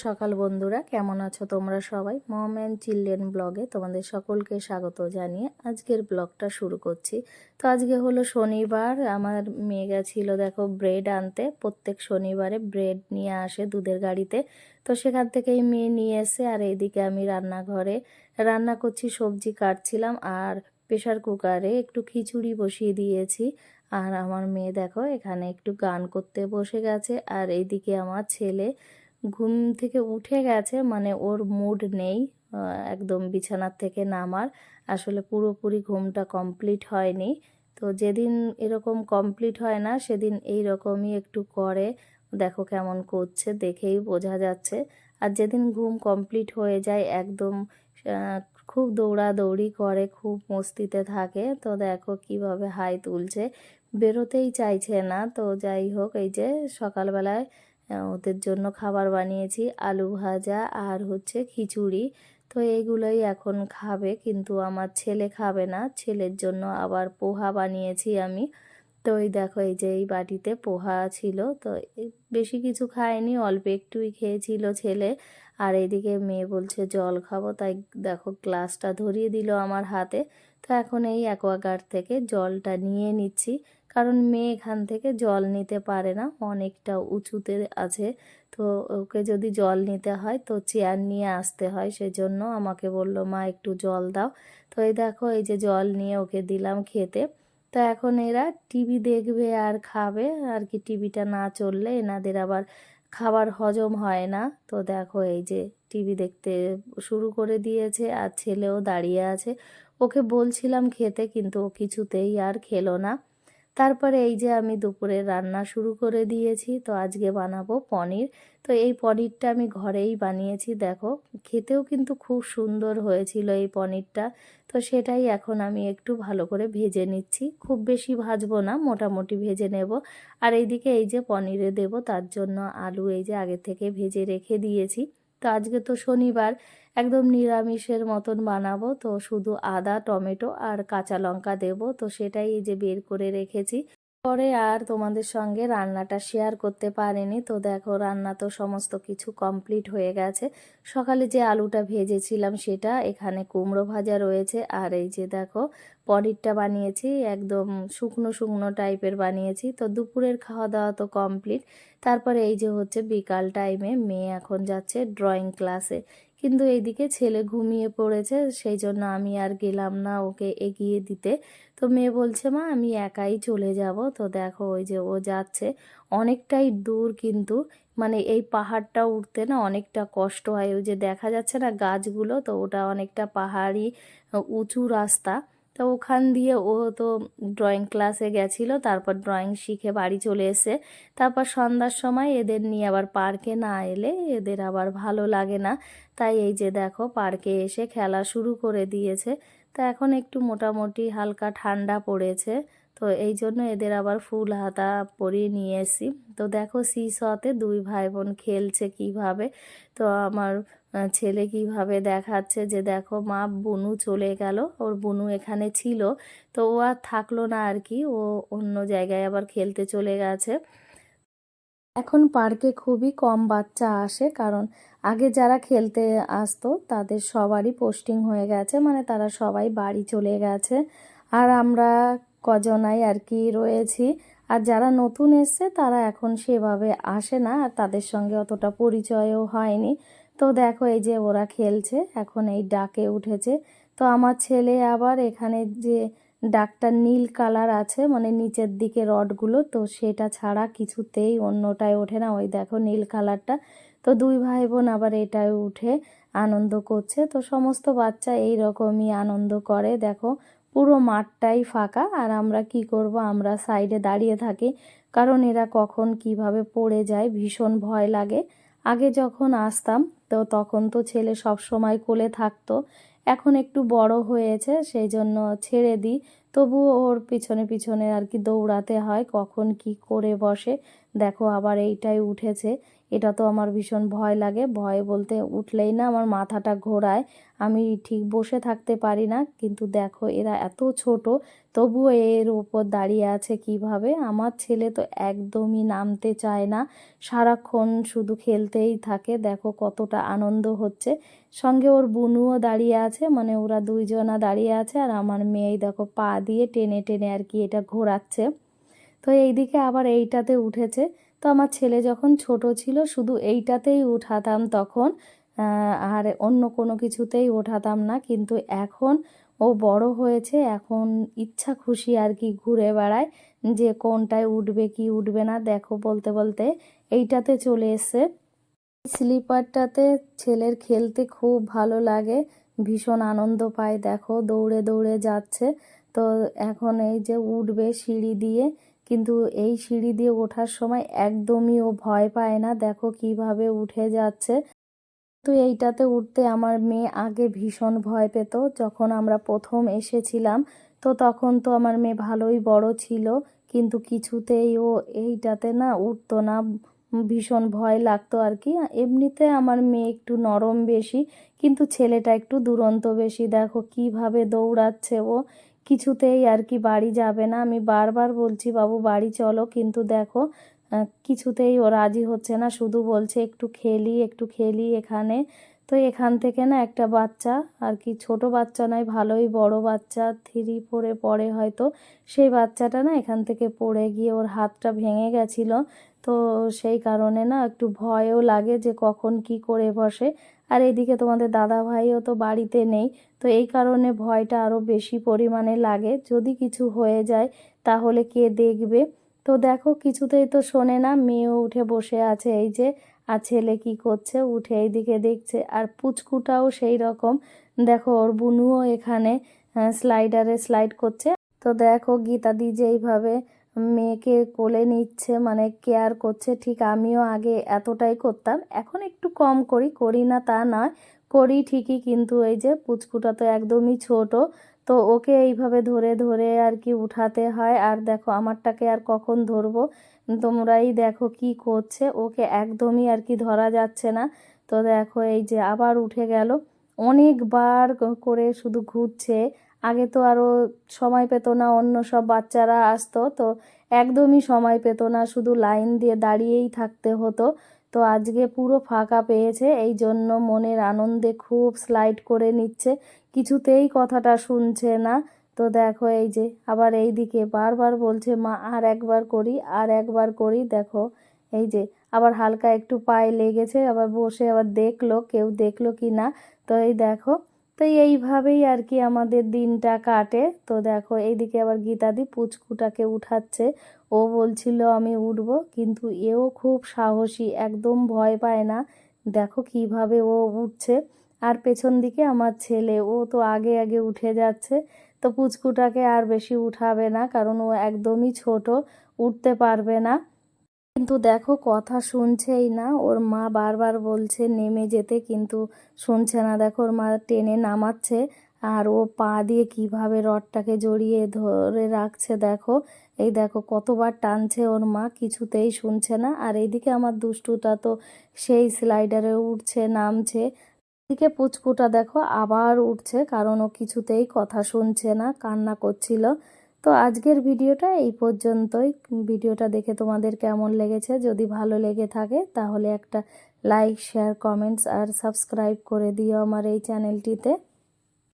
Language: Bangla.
সকাল বন্ধুরা, কেমন আছো তোমরা সবাই? মম অ্যান্ড চিলড্রেন ব্লগে তোমাদের সকলকে স্বাগত জানিয়ে আজকের ব্লগটা শুরু করছি। তো আজকে হলো শনিবার। আমার মেয়ে গেছিল দেখো ব্রেড আনতে। প্রত্যেক শনিবারে ব্রেড নিয়ে আসে দুধের গাড়িতে। তো সেখান থেকেই মেয়ে নিয়ে এসে, আর এইদিকে আমি রান্নাঘরে রান্না করছি, সবজি কাটছিলাম, আর প্রেশার কুকারে একটু খিচুড়ি বসিয়ে দিয়েছি। আর আমার মেয়ে দেখো এখানে একটু গান করতে বসে গেছে। আর এইদিকে আমার ছেলে ঘুম থেকে উঠে গেছে, মানে ওর মুড নেই একদম বিছানার থেকে নামার। আসলে পুরোপুরি ঘুমটা কমপ্লিট হয়নি। তো যেদিন এরকম কমপ্লিট হয় না সেদিন এই রকমই একটু করে। দেখো কেমন করছে, দেখেই বোঝা যাচ্ছে। আর যেদিন ঘুম কমপ্লিট হয়ে যায় একদম আহ, খুব দৌড়াদৌড়ি করে, খুব মস্তিতে থাকে। তো দেখো কিভাবে হাই তুলছে, বেরোতেই চাইছে না। তো যাই হোক, এই যে সকালবেলায় ওদের জন্য খাবার বানিয়েছি, আলু ভাজা আর হচ্ছে খিচুড়ি। তো এইগুলোই এখন খাবে, কিন্তু আমার ছেলে খাবে না। ছেলের জন্য আবার পোহা বানিয়েছি আমি। তো এই দেখো, এই যে এই বাটিতে পোহা ছিল। তো বেশি কিছু খায়নি, অল্প একটুই খেয়েছিল ছেলে। আর এইদিকে মেয়ে বলছে জল খাবো, তাই দেখো গ্লাসটা ধরিয়ে দিল আমার হাতে। তো এখন এই অ্যাকোয়াগার্ড থেকে জলটা নিয়ে নিচ্ছি, কারণ মেয়ে এখান থেকে জল নিতে পারে না, অনেকটা উঁচুতে আছে। তো ওকে যদি জল নিতে হয় তো চেয়ার নিয়ে আসতে হয়, সেজন্য আমাকে বলল মা একটু জল দাও। তো এই দেখো, এই যে জল নিয়ে ওকে দিলাম খেতে। তো এখন এরা টিভি দেখবে আর খাবে আর কি। টিভিটা না চললে এনাদের আবার খাবার হজম হয় না। তো দেখো এই যে টিভি দেখতে শুরু করে দিয়েছে, আর ছেলেও দাঁড়িয়ে আছে। ওকে বলছিলাম খেতে, কিন্তু ও কিছুতেই আর খেলো না। তারপরে এই যে আমি দুপুরে রান্না শুরু করে দিয়েছি। তো আজকে বানাবো পনির। তো এই পনিরটা আমি ঘরেই বানিয়েছি, দেখো খেতেও কিন্তু খুব সুন্দর হয়েছিল এই পনিরটা। তো সেটাই এখন আমি একটু ভালো করে ভেজে নিচ্ছি, খুব বেশি ভাজবো না, মোটামুটি ভেজে নেব। আর এইদিকে এই যে পনিরে দেব তার জন্য আলু এই যে আগে থেকে ভেজে রেখে দিয়েছি। তো আজকে তো শনিবার, একদম নিরামিষের মতন বানাবো। তো শুধু আদা, টমেটো আর কাঁচা লঙ্কা দেব। তো সেটাই এই যে বের করে রেখেছি। পরে আর তোমাদের সঙ্গে রান্নাটা শেয়ার করতে পারিনি। তো দেখো রান্না তো সমস্ত কিছু কমপ্লিট হয়ে গেছে। সকালে যে আলুটা ভেজেছিলাম সেটা, এখানে কুমড়ো ভাজা রয়েছে, আর এই যে দেখো পনিরটা বানিয়েছি, একদম শুকনো শুকনো টাইপের বানিয়েছি। তো দুপুরের খাওয়া দাওয়া তো কমপ্লিট। তারপরে এই যে হচ্ছে বিকাল টাইমে মেয়ে এখন যাচ্ছে ড্রয়িং ক্লাসে, কিন্তু এইদিকে ছেলে ঘুমিয়ে পড়েছে, সেই জন্য আমি আর গেলাম না ওকে এগিয়ে দিতে। তো মেয়ে বলছে মা আমি একাই চলে যাব। তো দেখো ওই যে ও যাচ্ছে, অনেকটাই দূর কিন্তু, মানে এই পাহাড়টা উঠতে না অনেকটা কষ্ট হয়। ওই যে দেখা যাচ্ছে না গাছগুলো, তো ওটা অনেকটা পাহাড়ি উঁচু রাস্তা। তো ওখান দিয়ে ও তো ড্রয়িং ক্লাসে গেছিলো, তারপর ড্রয়িং শিখে বাড়ি চলে এসে তারপর সন্ধ্যার সময় এদের নিয়ে আবার পার্কে না এলে এদের আবার ভালো লাগে না। তাই এই যে দেখো পার্কে এসে খেলা শুরু করে দিয়েছে। তো এখন একটু মোটামুটি হালকা ঠান্ডা পড়েছে, তো এই জন্য এদের আবার ফুল হাতা পরিয়ে নিয়ে এসি। তো দেখো সিসতে দুই ভাই বোন খেলছে কিভাবে। তো আমার ছেলে কিভাবে দেখাচ্ছে যে দেখো মা বুনু চলে গেল, ওর বুনু এখানে ছিল। তো ও আর থাকলো না আর কি, ও অন্য জায়গায় আবার খেলতে চলে গেছে। এখন পার্কে খুবই কম বাচ্চা আসে, কারণ আগে যারা খেলতে আসতো তাদের সবারই পোস্টিং হয়ে গেছে, মানে তারা সবাই বাড়ি চলে গেছে। আর আমরা কজনাই আর কি রয়েছি। আর যারা নতুন এসছে তারা এখন সেভাবে আসে না, আর তাদের সঙ্গে অতটা পরিচয়ও হয়নি। তো দেখো এই যে ওরা খেলছে, এখন এই ডাকে উঠেছে। তো আমার ছেলে আবার এখানে যে ডাকটা নীল কালার আছে, মানে নিচের দিকে রডগুলো, তো সেটা ছাড়া কিছুতেই অন্যটায় ওঠে না। ওই দেখো নীল কালারটা। তো দুই ভাই বোন আবার এটায় উঠে আনন্দ করছে। তো সমস্ত বাচ্চা এই রকমই আনন্দ করে। দেখো পুরো মাঠটাই ফাঁকা, আর আমরা কি করব, আমরা সাইডে দাঁড়িয়ে থাকি, কারণ এরা কখন কিভাবে পড়ে যায় ভীষণ ভয় লাগে। আগে যখন আসতাম তো তখন তো ছেলে সব সময় কোলে থাকতো, এখন একটু বড় হয়েছে সেই জন্য ছেড়ে দিই। তবুও ওর পিছনে পিছনে আর কি দৌড়াতে হয়, কখন কি করে বসে। দেখো আবার এইটাই উঠেছে, এটা তো আমার ভীষণ ভয় লাগে। ভয় বলতে উঠলেই না আমার মাথাটা ঘোরায়, আমি ঠিক বসে থাকতে পারি না। কিন্তু দেখো এরা এত ছোট, তবুও এর ওপর দাঁড়িয়ে আছে কিভাবে। আমার ছেলে তো একদমই নামতে চায় না, সারাক্ষণ শুধু খেলতেই থাকে। দেখো কতটা আনন্দ হচ্ছে। সঙ্গে ওর বুনুও দাঁড়িয়ে আছে, মানে ওরা দুইজনা দাঁড়িয়ে আছে, আর আমার মেয়ে দেখো পা দিয়ে টেনে টেনে আর কি এটা ঘোরাচ্ছে। তো এইদিকে আবার এইটাতে উঠেছে। তো আমার ছেলে যখন ছোট ছিল শুধু এইটাতেই উঠাতাম তখন, আর অন্য কোনো কিছুতেই ওঠাতাম না। কিন্তু এখন ও বড় হয়েছে, এখন ইচ্ছা খুশি আর কি ঘুরে বেড়ায় যে কোনটায় উঠবে কি উঠবে না। দেখো বলতে বলতে এইটাতে চলে এসছে। স্লিপারটাতে ছেলের খেলতে খুব ভালো লাগে, ভীষণ আনন্দ পায়। দেখো দৌড়ে দৌড়ে যাচ্ছে। তো এখন এই যে উঠবে সিঁড়ি দিয়ে, কিন্তু এই সিঁড়ি দিয়ে ওঠার সময় একদমই ও ভয় পায় না। দেখো কিভাবে উঠে যাচ্ছে। তো এইটাতে উঠতে আমার মেয়ে আগে ভীষণ ভয় পেত। যখন আমরা প্রথম এসেছিলাম তো তখন তো আমার মেয়ে ভালোই বড় ছিল, কিন্তু কিছুতেই ও এইটাতে না উঠতো না, ভীষণ ভয় লাগতো আর কি। এমনিতে আমার মেয়ে একটু নরম বেশি, কিন্তু ছেলেটা একটু দুরন্ত বেশি। দেখো কিভাবে দৌড়াচ্ছে ও, কিছুতেই আর কি বাড়ি যাবে না। আমি বারবার বলছি বাবু বাড়ি চলো, কিন্তু দেখো কিছুতেই ও রাজি হচ্ছে না, শুধু বলছে একটু খেলি একটু খেলি এখানে। তো এখান থেকে না একটা বাচ্চা আর কি, ছোট বাচ্চা নয় ভালোই বড় বাচ্চা, 3-4 পড়ে হয়তো, সেই বাচ্চাটা না এখান থেকে পড়ে গিয়ে ওর হাতটা ভেঙে গেছিলো। তো সেই কারণে না একটু ভয়ও লাগে যে কখন কি করে বসে। আর এদিকে তোমাদের দাদা ভাইও তো বাড়িতে নেই, তো এই কারণে ভয়টা আরও বেশি পরিমাণে লাগে, যদি কিছু হয়ে যায় তাহলে কে দেখবে। তো দেখো কিছুতেই তো শোনে না, মেয়েও উঠে বসে আছে এই যে। আর ছেলে কি করছে, উঠে এইদিকে দেখছে। আর পুচকুটাও সেই রকম, দেখো ওর বুনুও এখানে স্লাইডারে স্লাইড করছে। তো দেখো গীতাদি যে এইভাবে মেয়েকে কোলে নিচ্ছে, মানে কেয়ার করছে, ঠিক আমিও আগে এতটাই করতাম, এখন একটু কম করি, করি না তা নয়, করি ঠিকই, কিন্তু এই যে পুচকুটা তো একদমই ছোট, তো ওকে এইভাবে ধরে ধরে আর কি উঠাতে হয়। আর দেখো আমারটাকে আর কখন ধরবো, তোমরাই দেখো কি করছে, ওকে একদমই আর কি ধরা যাচ্ছে না। তো দেখো এই যে আবার উঠে গেল, অনেকবার করে শুধু ঘুরছে। আগে তো আরও সময় পেত না, অন্য সব বাচ্চারা আসতো তো একদমই সময় পেত না, শুধু লাইন দিয়ে দাঁড়িয়েই থাকতে হতো। তো আজকে পুরো ফাঁকা পেয়েছে, এই জন্য মনের আনন্দে খুব স্লাইড করে নিচ্ছে, কিছুতেই কথাটা শুনছে না। তো দেখো এই যে আবার এই দিকে বারবার বলছে মা আর একবার করি আর একবার করি। দেখো এই যে আবার হালকা একটু পায়ে লেগেছে, আবার বসে আবার দেখলো কেউ দেখলো কি না। তো এই দেখো, তো এইভাবেই আর কি আমাদের দিনটা কাটে। তো দেখো এইদিকে আবার গীতাদি পুচকুটাকে উঠাচ্ছে, ও বলছিল আমি উঠবো, কিন্তু এও খুব সাহসী, একদম ভয় পায় না। দেখো কিভাবে ও উঠছে। আর পেছন দিকে আমার ছেলে, ও তো আগে আগে উঠে যাচ্ছে। তো পুচকুটাকে আর বেশি উঠাবে না, কারণ ও একদমই ছোট, উঠতে পারবে না। কিন্তু দেখো কথা শুনছেই না, ওর মা বারবার বলছে নেমে যেতে, কিন্তু শুনছে না। দেখো ওর মা টেনে নামাচ্ছে, আর ও পা দিয়ে কিভাবে রডটাকে জড়িয়ে ধরে রাখছে দেখো। এই দেখো কতবার টানছে ওর মা, কিছুতেই শুনছে না। আর এইদিকে আমার দুষ্টুটা তো সেই স্লাইডারে উঠছে নামছে। এদিকে পুচকুটা দেখো আবার উঠছে, কারণ ও কিছুতেই কথা শুনছে না, কান্না করছিল। তো আজকের ভিডিওটা এই পর্যন্তই। ভিডিওটা দেখে তোমাদের কেমন লেগেছে, যদি ভালো লেগে থাকে তাহলে একটা লাইক শেয়ার কমেন্টস আর সাবস্ক্রাইব করে দিও আমার এই চ্যানেলটিতে।